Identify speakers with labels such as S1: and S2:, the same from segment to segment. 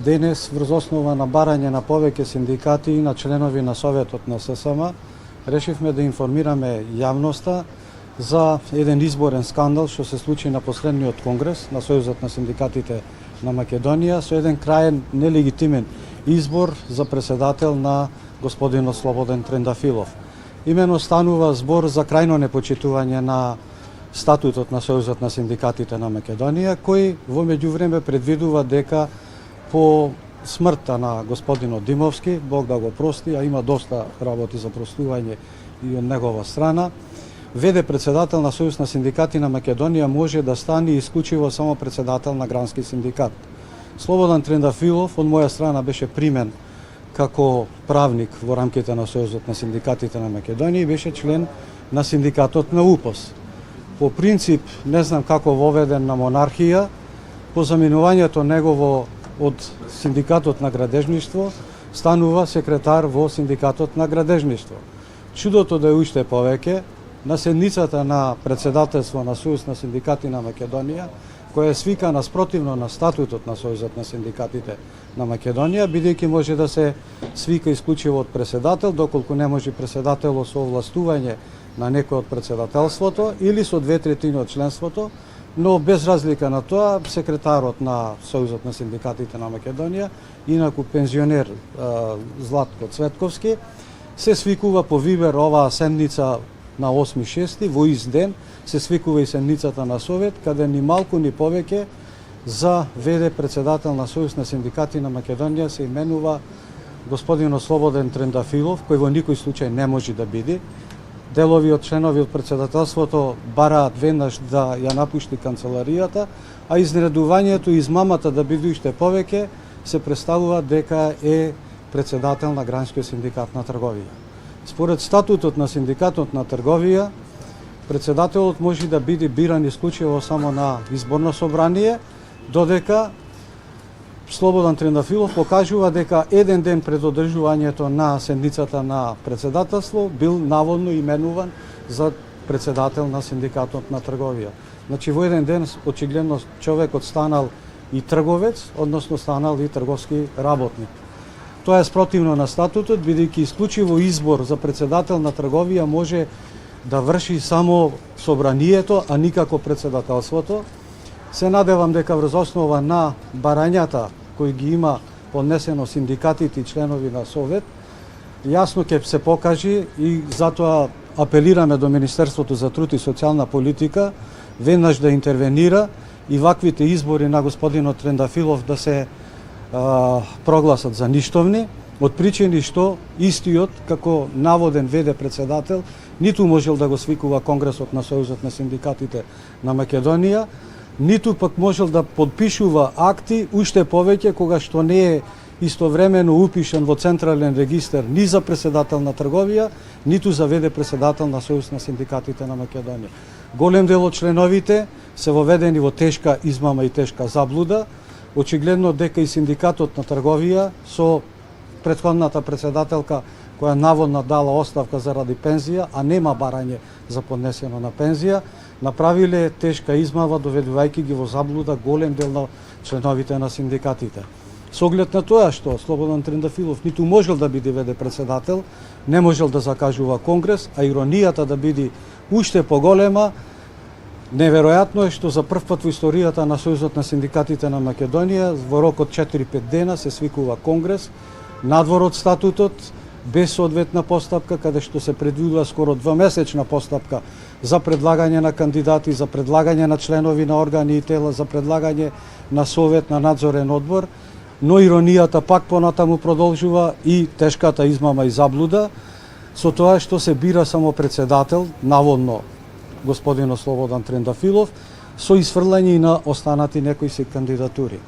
S1: денес врз основа на барање на повеќе синдикати и на членови на Советот на ССМ, решивме да информираме јавноста за еден изборен скандал што се случи на последниот конгрес на Сојузот на синдикатите на Македонија со еден краен нелегитимен избор за председател на господинот Слободен Трендафилов. Имено станува збор за крајно непочитување на статутот на Сојузот на синдикатите на Македонија, кој во меѓувреме предвидува дека по смртта на господинот Димовски, Бог да го прости, а има доста работи за простување и од негова страна, веде председател на Сојуз на синдикати на Македонија може да стане исклучиво само председател на грански синдикат. Слободан Трендафилов од моја страна беше примен како правник во рамките на Сојузот на синдикатите на Македонија и беше член на синдикатот на УПОС. По принцип, не знам како воведен на монархија, по заминувањето негово од синдикатот на градежништво, станува секретар во синдикатот на градежништво. Чудото да е уште повеќе, на седницата на председателство на Сојуз на синдикати на Македонија, која е свикана спротивно на статутот на Сојузот на синдикатите на Македонија, бидејќи може да се свика исклучиво од председател, доколку не може председателот со овластување на некој од председателството или со 2/3 од членството, но без разлика на тоа, секретарот на Сојузот на синдикатите на Македонија, инаку пензионер Златко Цветковски, се свикува по Вибер оваа седница на 8.6. во ист ден, се свикува и седницата на Совет, каде ни малку ни повеќе за веде председател на Сојуз на синдикати на Македонија се именува господинот Слободен Трендафилов, кој во никој случај не може да биде. Делови од членови од председателството бараат веднаш да ја напушти канцеларијата, а изненадувањето и измамата да биде уште повеќе се представува дека е председател на Гранскиот синдикат на трговија. Според статутот на синдикатот на трговија, председателот може да биде биран исклучиво само на изборно собрание, додека Слободан Трендафилов покажува дека еден ден пред одржувањето на седницата на председателство бил наводно именуван за председател на синдикатот на трговија. Значи во еден ден очигледно човекот станал и трговец, односно станал и трговски работник. Тоа е спротивно на статутот, бидејќи исклучиво избор за председател на трговија може да врши само собранието, а никако председателството. Се надевам дека врз основа на барањата кои ги има поднесено синдикатите и членови на Совет, јасно ќе се покажи и затоа апелираме до Министерството за труд и социјална политика веднаш да интервенира и ваквите избори на господинот Трендафилов да се прогласат за ништовни, од причини што истиот, како наводен веде председател, ниту можел да го свикува Конгресот на Сојузот на синдикатите на Македонија, ниту пак можел да подпишува акти, уште повеќе кога што не е истовремено упишан во Централен регистар ни за председател на трговија, ниту за веде председател на Сојуз на синдикатите на Македонија. Голем дел од членовите се воведени во тешка измама и тешка заблуда. Очигледно дека и синдикатот на трговија со претходната председателка која наводно дала оставка заради пензија, а нема барање за поднесено на пензија, направиле тешка измама доведувајќи ги во заблуда голем дел на членовите на синдикатите. Со оглед на тоа што Слободан Трендафилов ниту можел да биде веде председател, не можел да закажува конгрес, а иронијата да биде уште поголема, неверојатно е што за прв пат во историјата на Сојузот на синдикатите на Македонија во рок од 4-5 дена се свикува конгрес, надвор од статутот, без соодветна постапка, каде што се предвидува скоро 2-месечна постапка за предлагање на кандидати, за предлагање на членови на органи и тела, за предлагање на совет, на надзорен одбор, но иронијата пак понатаму продолжува и тешката измама и заблуда, со тоа што се бира само председател, наводно господинот Слободан Трендафилов, со исфрлање и на останати некои си кандидатури.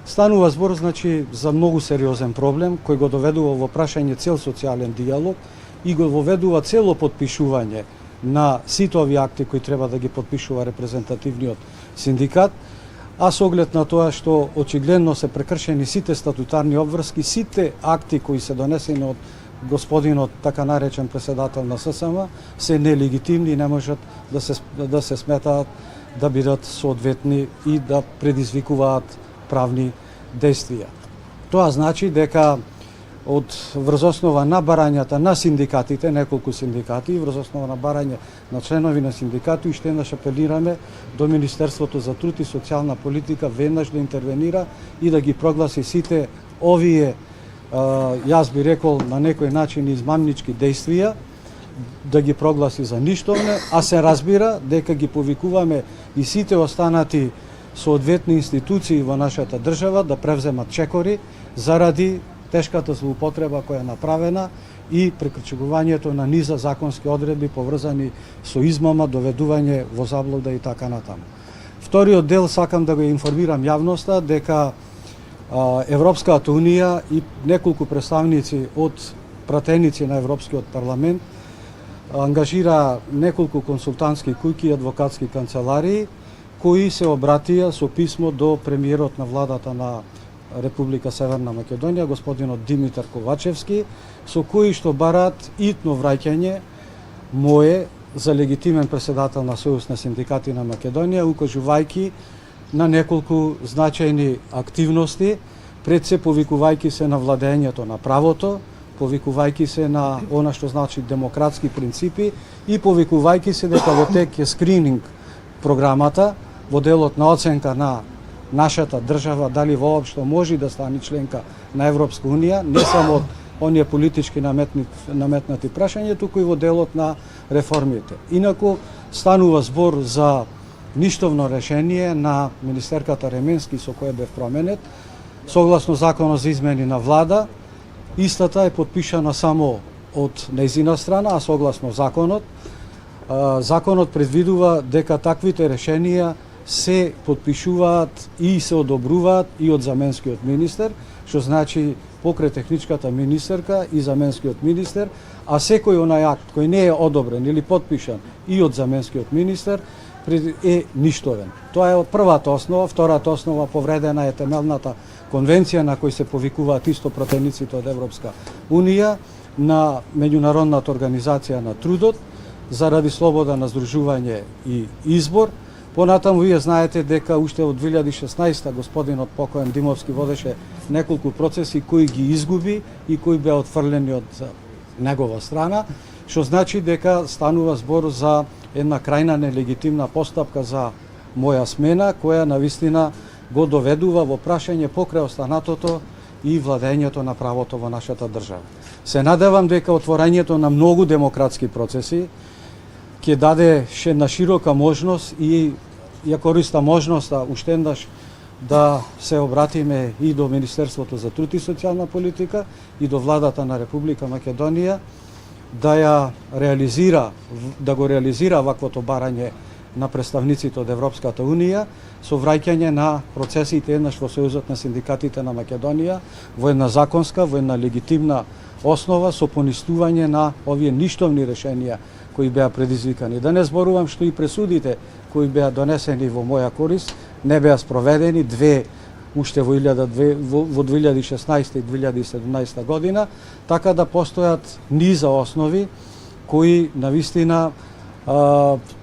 S1: Станува збор, значи, за многу сериозен проблем, кој го доведува во прашање цел социјален диалог и го воведува цело подпишување на сите овие акти кои треба да ги подпишува репрезентативниот синдикат, а со оглед на тоа што очигледно се прекршени сите статутарни обврски, сите акти кои се донесени од господинот така наречен председател на ССМ се нелегитимни и не можат да се сметаат да бидат соодветни и да предизвикуваат правни действија. Тоа значи дека од врз основа на барањата на синдикатите, неколку синдикати, врз основа на барање на членови на синдикати, уште еднаш апелираме до Министерството за труд и социјална политика веднаш да интервенира и да ги прогласи сите овие, јас би рекол на некој начин измамнички действија, да ги прогласи за ништовне, а се разбира дека ги повикуваме и сите останати соодветни институции во нашата држава да превземат чекори заради тешката злоупотреба која е направена и прекршувањето на низа законски одредби поврзани со измама, доведување во заблуда и така натаму. Вториот дел сакам да го информирам јавноста дека Европската унија и неколку представници од пратеници на Европскиот парламент ангажира неколку консултантски куќи и адвокатски канцеларии кои се обратија со писмо до премиерот на владата на Република Северна Македонија, господинот Димитар Ковачевски, со кои што бараат итно враќање мое за легитимен председател на Сојуз на синдикати на Македонија, укажувајќи на неколку значајни активности, пред се повикувајќи се на владењето на правото, повикувајќи се на она што значи демократски принципи и повикувајќи се дека во тек е скрининг програмата во делот на оценка на нашата држава дали воопшто може да стане членка на Европска унија, не само од оние политички наметнати прашања, туку и во делот на реформите. Инаку станува збор за ништовно решение на министерката Ременски со која бев променет, согласно законот за измени на влада. Истата е подпишана само од нејзина страна, а согласно законот предвидува дека таквите решенија се подпишуваат и се одобруваат и од заменскиот министер, што значи покрај техничката министерка и заменскиот министер, а секој онај акт кој не е одобрен или подпишан и од заменскиот министер е ништовен. Тоа е од првата основа. Втората основа, повредена е темелната конвенција на кој се повикуваат исто пратениците од Европска унија на Меѓународната организација на трудот заради слобода на здружување и избор. Понатаму вие знаете дека уште од 2016 господинот покоен Димовски водеше неколку процеси кои ги изгуби и кои беа отфрлени од негова страна, што значи дека станува збор за една крајна нелегитимна постапка за моја смена, која навистина го доведува во прашање покрај останатото и владењето на правото во нашата држава. Се надевам дека отворањето на многу демократски процеси ќе даде една широка можност и ја користа можноста уште еднаш да се обратиме и до Министерството за труд и социјална политика и до владата на Република Македонија да го реализира ваквото барање на представниците од Европската унија со враќање на процесите еднаш во Сојузот на синдикатите на Македонија во една законска, во една легитимна основа со понистување на овие ништовни решенија кои беа предизвикани. Да не зборувам што и пресудите кои беа донесени во моја корист не беа спроведени, две уште во 2016 и 2017 година, така да постојат низа основи кои навистина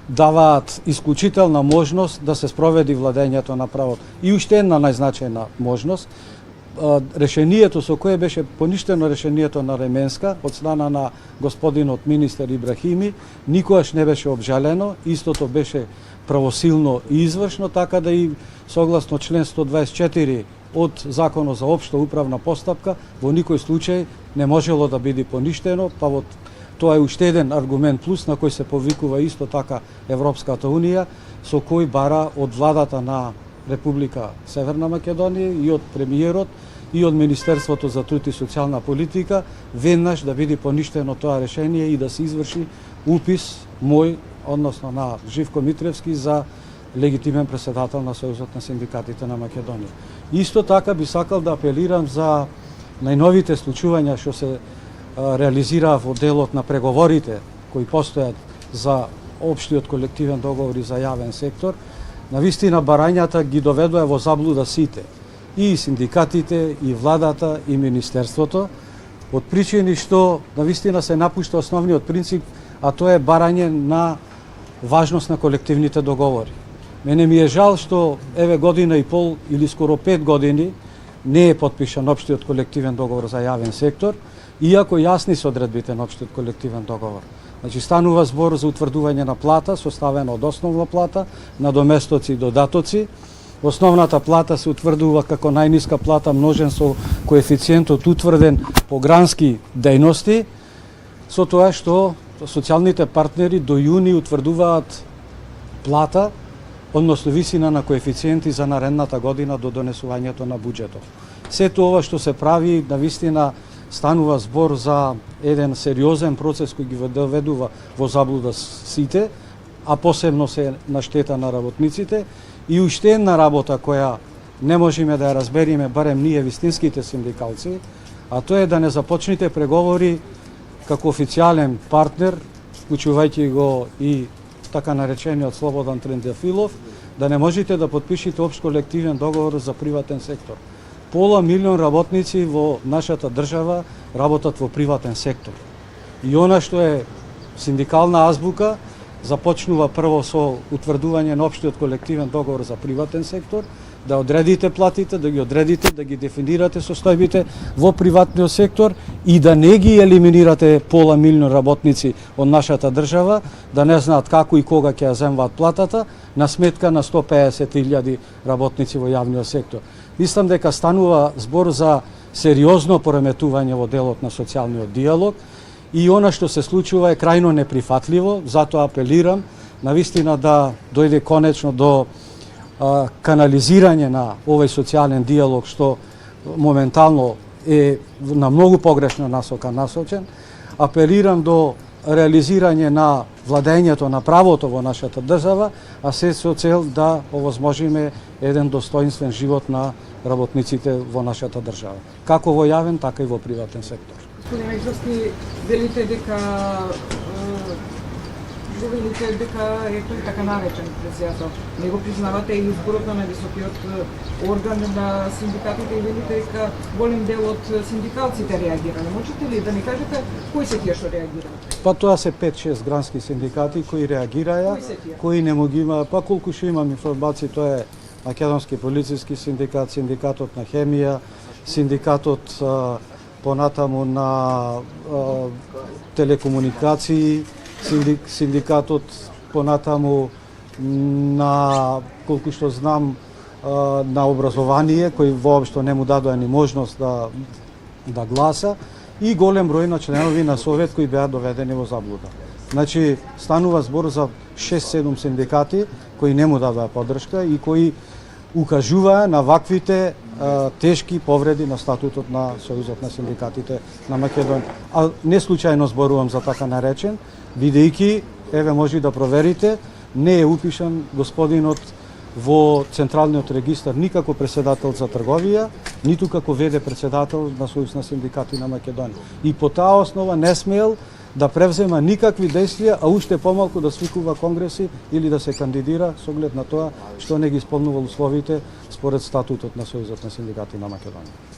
S1: даваат исклучителна можност да се спроведи владењето на правото. И уште една најзначајна можност, решението со кое беше поништено решението на Ременска од страна на господинот министер Ибрахими никогаш не беше обжалено, истото беше правосилно и извршно, така да и согласно член 124 од Законот за општа управна постапка во никој случај не можело да биде поништено, па во тоа е уште еден аргумент плюс на кој се повикува исто така Европската унија, со кој бара од владата на Република Северна Македонија и од премиерот и од Министерството за труд и социјална политика веднаш да биде поништено тоа решение и да се изврши упис мој, односно на Живко Митревски за легитимен председател на Сојузот на синдикатите на Македонија. Исто така би сакал да апелирам за најновите случувања што се реализира во делот на преговорите кои постојат за општиот колективен договор и за јавен сектор. Навистина барањата ги доведува во заблуда сите, и синдикатите, и владата, и министерството, од причини што навистина се напушта основниот принцип, а тоа е барање на важност на колективните договори. Мене ми е жал што еве година и пол или скоро 5 години не е потпишан општиот колективен договор за јавен сектор, иако јасни се одредбите на општиот колективен договор. Значи, станува збор за утврдување на плата, составена од основна плата, надоместоци и додатоци. Основната плата се утврдува како најниска плата множен со коефициентот утврден по грански дејности, со тоа што социјалните партнери до јуни утврдуваат плата, односно висина на коефициенти за наредната година до донесувањето на буџетот. Сето ова што се прави, навистина станува збор за еден сериозен процес кој ги доведува во заблуда сите, а посебно се на штета на работниците, и уште една работа која не можеме да ја разбериме, барем ние вистинските синдикалци, а тоа е да не започнете преговори како официјален партнер, вклучувајќи го и така наречениот Слободан Трендафилов, да не можете да подпишете општ колективен договор за приватен сектор. Пола милион работници во нашата држава работат во приватен сектор. И она што е синдикална азбука започнува прво со утврдување на општиот колективен договор за приватен сектор, да одредите платите, да ги одредите, да ги дефинирате состојбите во приватниот сектор и да не ги елиминирате пола милион работници од нашата држава, да не знаат како и кога ќе ја земваат платата, на сметка на 150.000 работници во јавниот сектор. Мислам дека станува збор за сериозно пореметување во делот на социјалниот диалог и она што се случува е крајно неприфатливо, затоа апелирам навистина да дојде конечно до канализирање на овој социјален диалог што моментално е на многу погрешна насока насочен. Апелирам до реализирање на владењето на правото во нашата држава, а се со цел да овозможиме еден достоинствен живот на работниците во нашата држава, како во јавен, така и во приватен сектор.
S2: Господин Меѓовски, велите дека е тој така наречен председател. Не го признавате и изборот на највисокиот орган на синдикатите и велите дека голем дел од синдикалците реагирале. Можете ли да ни кажете кои се тие што реагирале?
S1: Па тоа се 5-6 грански синдикати кои реагираја, кои не ги има, па колку што имам информации, тоа е Македонски полициски синдикат, синдикатот на хемија, синдикатот понатаму на телекомуникации, синдикатот понатаму на, колку што знам, на образование, кој воопшто не му дадоа ни можност да гласа, и голем број на членови на Совет кои беа доведени во заблуда. Значи, станува збор за 6-7 синдикати кои не му дадоа поддршка и кои укажуваа на ваквите тешки повреди на статутот на Сојузот на синдикатите на Македонија. А не случајно зборувам за така наречен, бидејќи, еве може да проверите, не е упишан господинот во Централниот регистар ни како председател за трговија, ниту како веде председател на Сојуз на синдикати на Македонија. И по таа основа не смеел да превзема никакви действија, а уште помалку да свикува конгреси или да се кандидира со оглед на тоа што не ги исполнувал условите според статутот на Сојузот на синдикати на Македонија.